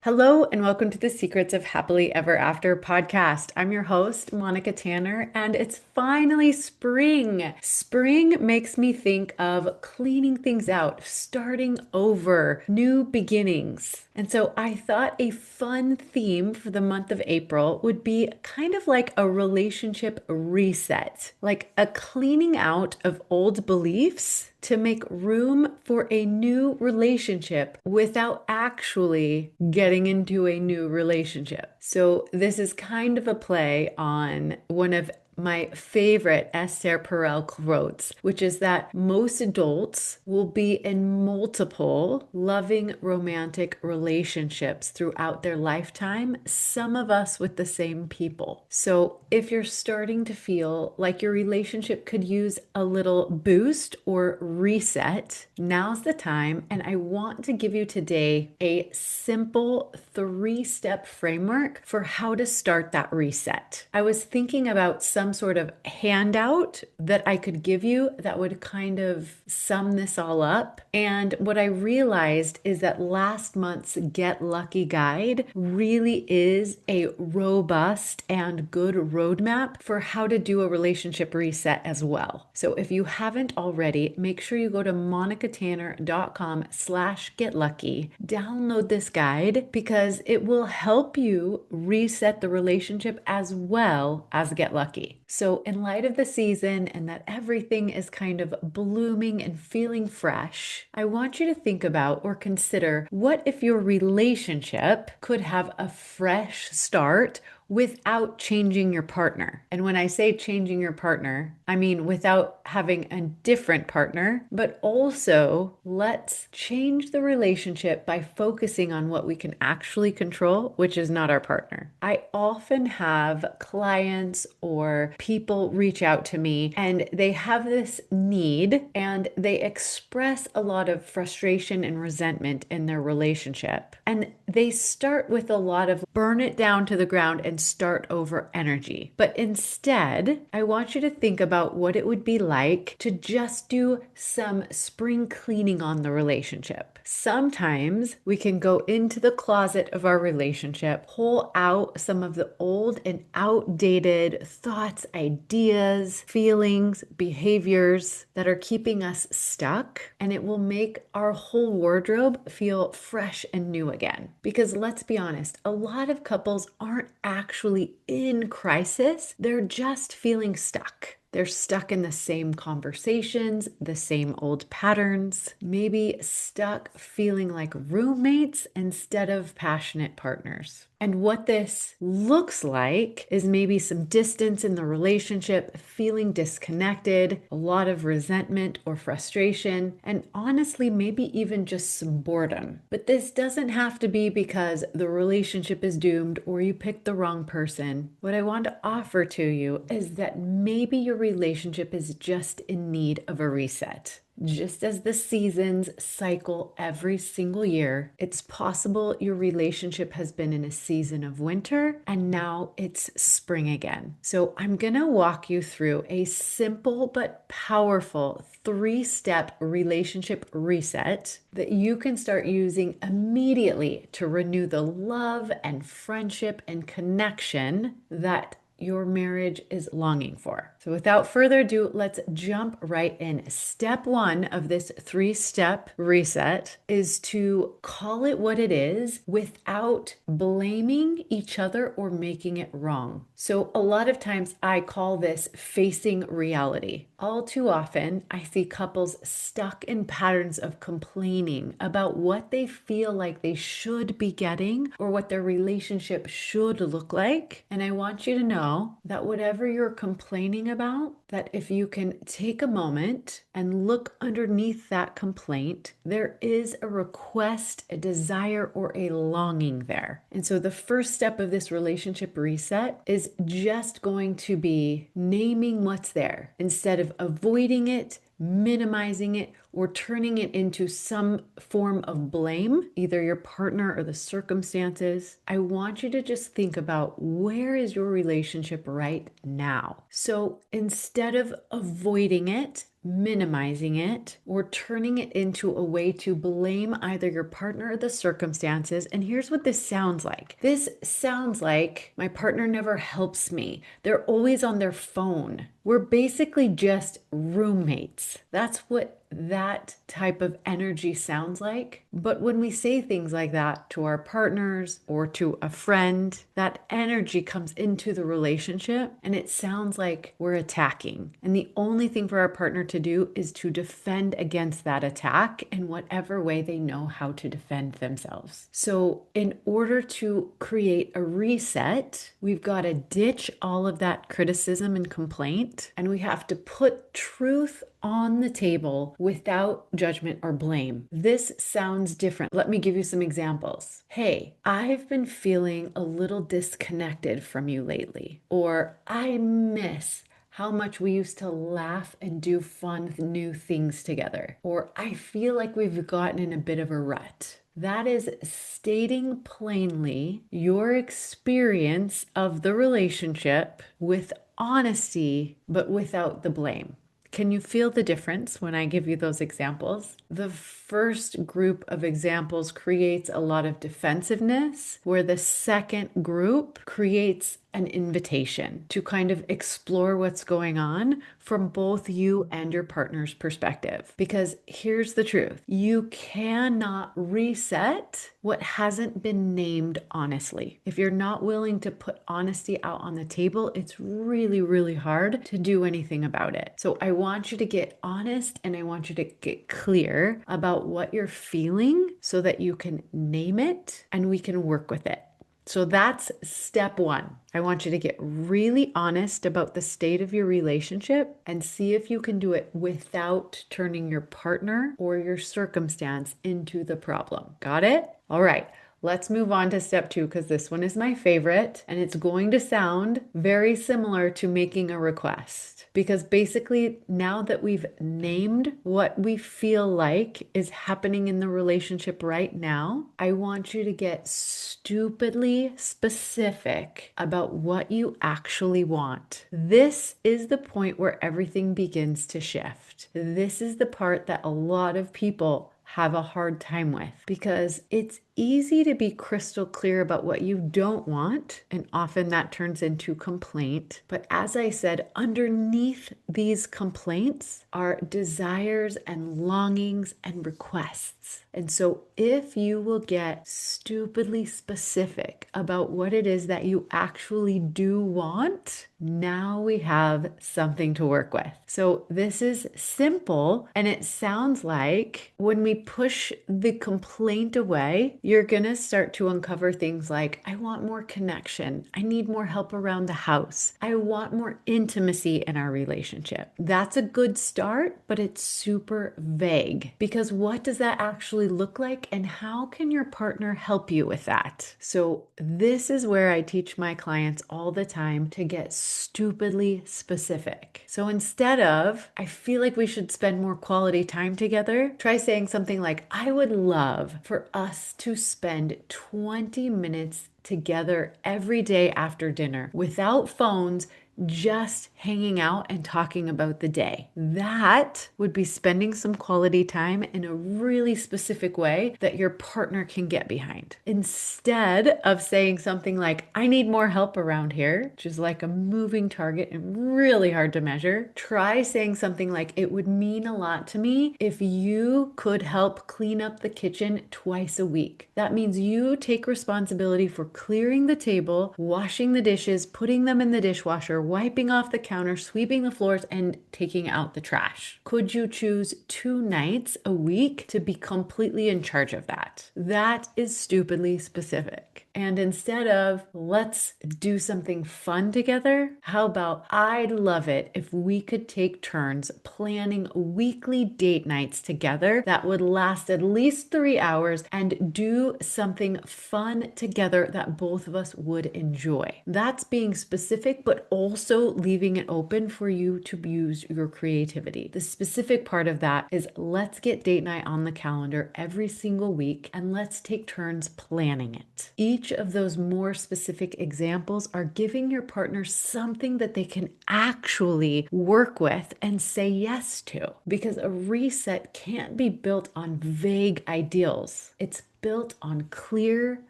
Hello, and welcome to the Secrets of Happily Ever After podcast. I'm your host, Monica Tanner, and it's finally spring. Spring makes me think of cleaning things out, starting over, new beginnings. And so I thought a fun theme for the month of April would be kind of like a relationship reset, like a cleaning out of old beliefs to make room for a new relationship without actually getting into a new relationship. So, this is kind of a play on one of my favorite Esther Perel quotes, which is that most adults will be in multiple loving romantic relationships throughout their lifetime, some of us with the same people. So if you're starting to feel like your relationship could use a little boost or reset, now's the time. And I want to give you today a simple 3-step framework for how to start that reset. I was thinking about some sort of handout that I could give you that would kind of sum this all up. And what I realized is that last month's Get Lucky guide really is a robust and good roadmap for how to do a relationship reset as well. So if you haven't already, make sure you go to monicatanner.com/getlucky, download this guide because it will help you reset the relationship as well as get lucky. So, in light of the season and that everything is kind of blooming and feeling fresh, I want you to think about or consider what if your relationship could have a fresh start without changing your partner. And when I say changing your partner, I mean without having a different partner, but also let's change the relationship by focusing on what we can actually control, which is not our partner. I often have clients or people reach out to me and they have this need and they express a lot of frustration and resentment in their relationship. And they start with a lot of burn it down to the ground and start over energy. But instead, I want you to think about what it would be like to just do some spring cleaning on the relationship. Sometimes we can go into the closet of our relationship, pull out some of the old and outdated thoughts, ideas, feelings, behaviors that are keeping us stuck, and it will make our whole wardrobe feel fresh and new again. Because let's be honest, a lot of couples aren't actually in crisis, they're just feeling stuck. They're stuck in the same conversations, the same old patterns, maybe stuck feeling like roommates instead of passionate partners. And what this looks like is maybe some distance in the relationship, feeling disconnected, a lot of resentment or frustration, and honestly, maybe even just some boredom. But this doesn't have to be because the relationship is doomed or you picked the wrong person. What I want to offer to you is that maybe your relationship is just in need of a reset. Just as the seasons cycle every single year, it's possible your relationship has been in a season of winter and now it's spring again. So I'm going to walk you through a simple but powerful 3-step relationship reset that you can start using immediately to renew the love and friendship and connection that your marriage is longing for. So without further ado, let's jump right in. Step 1 of this 3-step reset is to call it what it is without blaming each other or making it wrong. So a lot of times I call this facing reality. All too often, I see couples stuck in patterns of complaining about what they feel like they should be getting or what their relationship should look like. And I want you to know that whatever you're complaining about, that if you can take a moment and look underneath that complaint, there is a request, a desire, or a longing there. And so the first step of this relationship reset is just going to be naming what's there instead of avoiding it, minimizing it, or turning it into some form of blame, either your partner or the circumstances. I want you to just think about where is your relationship right now. So instead of avoiding it, minimizing it, or turning it into a way to blame either your partner or the circumstances. And here's what this sounds like. This sounds like my partner never helps me. They're always on their phone. We're basically just roommates. That's what that type of energy sounds like. But when we say things like that to our partners or to a friend, that energy comes into the relationship and it sounds like we're attacking. And the only thing for our partner to do is to defend against that attack in whatever way they know how to defend themselves. So, in order to create a reset, we've got to ditch all of that criticism and complaint, and we have to put truth on the table without judgment or blame. This sounds different. Let me give you some examples. Hey, I've been feeling a little disconnected from you lately, or I miss how much we used to laugh and do fun new things together, or I feel like we've gotten in a bit of a rut. That is stating plainly your experience of the relationship with honesty, but without the blame. Can you feel the difference when I give you those examples? The first group of examples creates a lot of defensiveness, where the second group creates an invitation to kind of explore what's going on from both you and your partner's perspective. Because here's the truth, you cannot reset what hasn't been named honestly. If you're not willing to put honesty out on the table, it's really, really hard to do anything about it. So I want you to get honest and I want you to get clear about what you're feeling so that you can name it and we can work with it. So that's step one. I want you to get really honest about the state of your relationship and see if you can do it without turning your partner or your circumstance into the problem. Got it? All right. Let's move on to step two, because this one is my favorite and it's going to sound very similar to making a request. Because basically, now that we've named what we feel like is happening in the relationship right now, I want you to get stupidly specific about what you actually want. This is the point where everything begins to shift. This is the part that a lot of people have a hard time with, because it's easy to be crystal clear about what you don't want, and often that turns into complaint. But as I said, underneath these complaints are desires and longings and requests. And so if you will get stupidly specific about what it is that you actually do want, now we have something to work with. So this is simple, and it sounds like when we push the complaint away, you're going to start to uncover things like, I want more connection. I need more help around the house. I want more intimacy in our relationship. That's a good start, but it's super vague, because what does that actually look like and how can your partner help you with that? So this is where I teach my clients all the time to get stupidly specific. So instead of, I feel like we should spend more quality time together, try saying something like, I would love for us to spend 20 minutes together every day after dinner without phones, just hanging out and talking about the day. That would be spending some quality time in a really specific way that your partner can get behind. Instead of saying something like, I need more help around here, which is like a moving target and really hard to measure, try saying something like, it would mean a lot to me if you could help clean up the kitchen twice a week. That means you take responsibility for clearing the table, washing the dishes, putting them in the dishwasher, wiping off the counter, sweeping the floors, and taking out the trash. Could you choose 2 nights a week to be completely in charge of that? That is stupidly specific. And instead of, let's do something fun together, how about, I'd love it if we could take turns planning weekly date nights together that would last at least 3 hours and do something fun together that both of us would enjoy. That's being specific, but also also leaving it open for you to use your creativity. The specific part of that is let's get date night on the calendar every single week and let's take turns planning it. Each of those more specific examples are giving your partner something that they can actually work with and say yes to, because a reset can't be built on vague ideals. It's built on clear,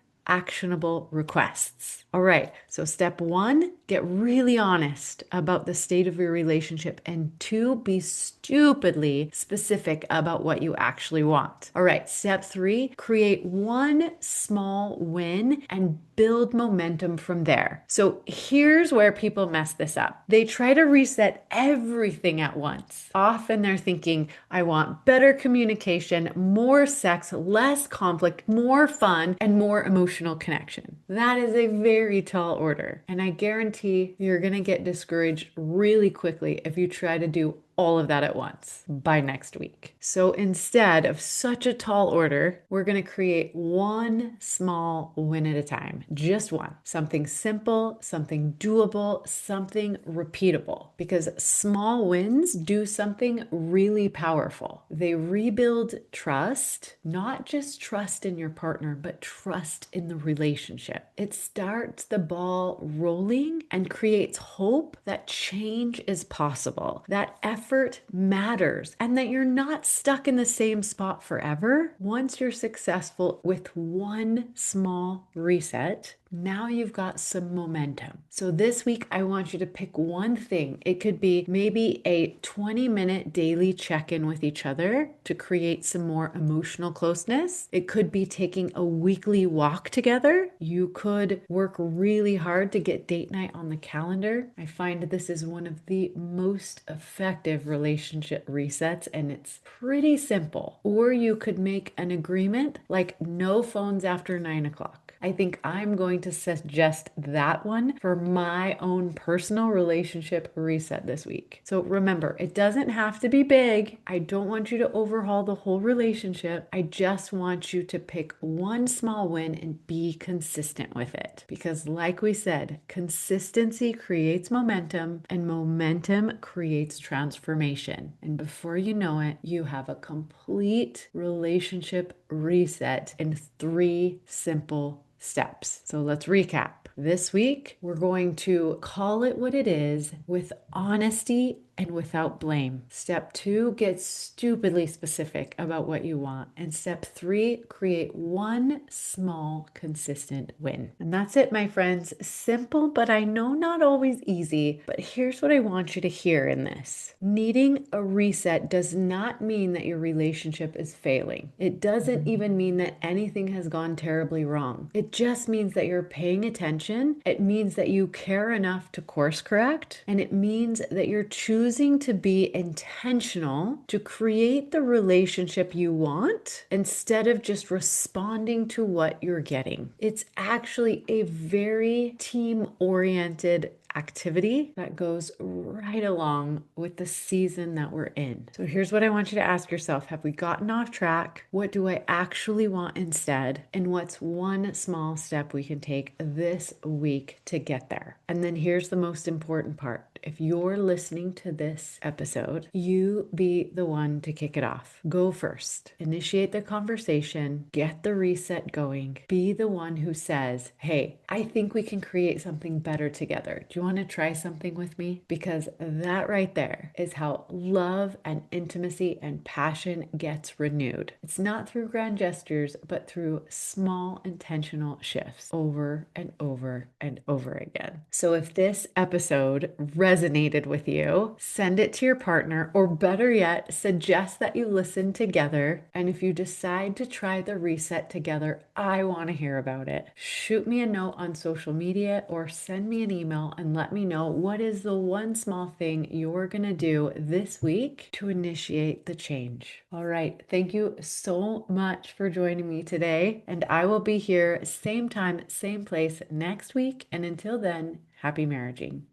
actionable requests. All right, so step one, get really honest about the state of your relationship. And two, be stupidly specific about what you actually want. All right, step three, create one small win and build momentum from there. So here's where people mess this up. They try to reset everything at once. Often they're thinking, I want better communication, more sex, less conflict, more fun, and more emotional connection. That is a very tall order. And I guarantee you're going to get discouraged really quickly if you try to do all of that at once by next week. So instead of such a tall order, we're going to create one small win at a time, just one. Something simple, something doable, something repeatable. Because small wins do something really powerful. They rebuild trust, not just trust in your partner, but trust in the relationship. It starts the ball rolling and creates hope that change is possible, that effort matters, and that you're not stuck in the same spot forever. Once you're successful with one small reset, now you've got some momentum. So this week, I want you to pick one thing. It could be maybe a 20-minute daily check-in with each other to create some more emotional closeness. It could be taking a weekly walk together. You could work really hard to get date night on the calendar. I find this is one of the most effective relationship resets, and it's pretty simple. Or you could make an agreement like no phones after 9 o'clock. I think I'm going to suggest that one for my own personal relationship reset this week. So remember, it doesn't have to be big. I don't want you to overhaul the whole relationship. I just want you to pick one small win and be consistent with it. Because like we said, consistency creates momentum and momentum creates transformation. And before you know it, you have a complete relationship reset in 3 simple steps. So let's recap. This week, we're going to call it what it is with honesty and without blame. Step 2, get stupidly specific about what you want. And step 3, create one small, consistent win. And that's it, my friends. Simple, but I know not always easy. But here's what I want you to hear in this. Needing a reset does not mean that your relationship is failing. It doesn't even mean that anything has gone terribly wrong. It just means that you're paying attention. It means that you care enough to course correct. And it means that you're choosing to be intentional to create the relationship you want instead of just responding to what you're getting. It's actually a very team-oriented activity that goes right along with the season that we're in. So here's what I want you to ask yourself. Have we gotten off track? What do I actually want instead? And what's one small step we can take this week to get there? And then here's the most important part. If you're listening to this episode, you be the one to kick it off. Go first. Initiate the conversation. Get the reset going. Be the one who says, hey, I think we can create something better together. Do you want to try something with me? Because that right there is how love and intimacy and passion gets renewed. It's not through grand gestures, but through small intentional shifts over and over and over again. So if this episode resonated with you, send it to your partner, or better yet, suggest that you listen together. And if you decide to try the reset together, I want to hear about it. Shoot me a note on social media or send me an email and let me know what is the one small thing you're going to do this week to initiate the change. All right. Thank you so much for joining me today. And I will be here same time, same place next week. And until then, happy marriaging.